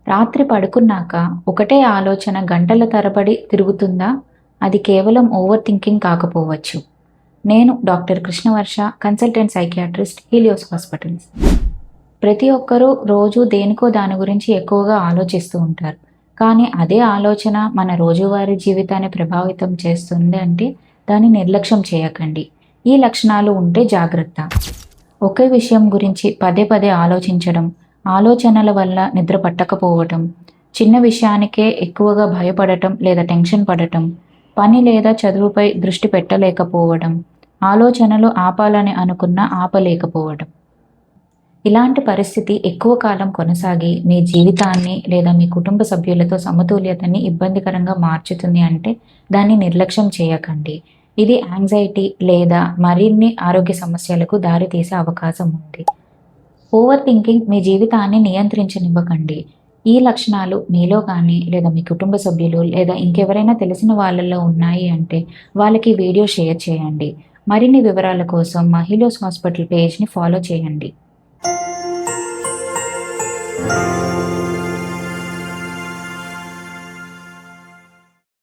రాత్రి పడుకున్నాక ఒకటే ఆలోచన గంటల తరబడి తిరుగుతుందా? అది కేవలం ఓవర్ థింకింగ్ కాకపోవచ్చు. నేను doctor Krishnavarsha, consultant psychiatrist, Helios hospitals. ప్రతి ఒక్కరూ రోజు దేనికో దాని గురించి ఎక్కువగా ఆలోచిస్తూ ఉంటారు. కానీ అదే ఆలోచన మన రోజువారీ జీవితాన్ని ప్రభావితం చేస్తుంది అంటే దాన్ని నిర్లక్ష్యం చేయకండి. ఈ లక్షణాలు ఉంటే జాగ్రత్త. ఒకే విషయం గురించి పదే పదే ఆలోచించడం, ఆలోచనల వల్ల నిద్ర పట్టకపోవటం, చిన్న విషయానికే ఎక్కువగా భయపడటం లేదా టెన్షన్ పడటం, పని లేదా చదువుపై దృష్టి పెట్టలేకపోవడం, ఆలోచనలు ఆపాలని అనుకున్నా ఆపలేకపోవడం. ఇలాంటి పరిస్థితి ఎక్కువ కాలం కొనసాగి మీ జీవితాన్ని లేదా మీ కుటుంబ సభ్యులతో సమతుల్యతని ఇబ్బందికరంగా మార్చుతుంది అంటే దాన్ని నిర్లక్ష్యం చేయకండి. ఇది యాంగ్జైటీ లేదా మరిన్ని ఆరోగ్య సమస్యలకు దారితీసే అవకాశం ఉంది. ఓవర్ థింకింగ్ మీ జీవితాన్ని నియంత్రించనివ్వకండి. ఈ లక్షణాలు మీలో కానీ లేదా మీ కుటుంబ సభ్యులు లేదా ఇంకెవరైనా తెలిసిన వాళ్ళలో ఉన్నాయి అంటే వాళ్ళకి ఈ వీడియో షేర్ చేయండి. మరిన్ని వివరాల కోసం మా హీలియోస్ హాస్పిటల్ పేజ్ని ఫాలో చేయండి.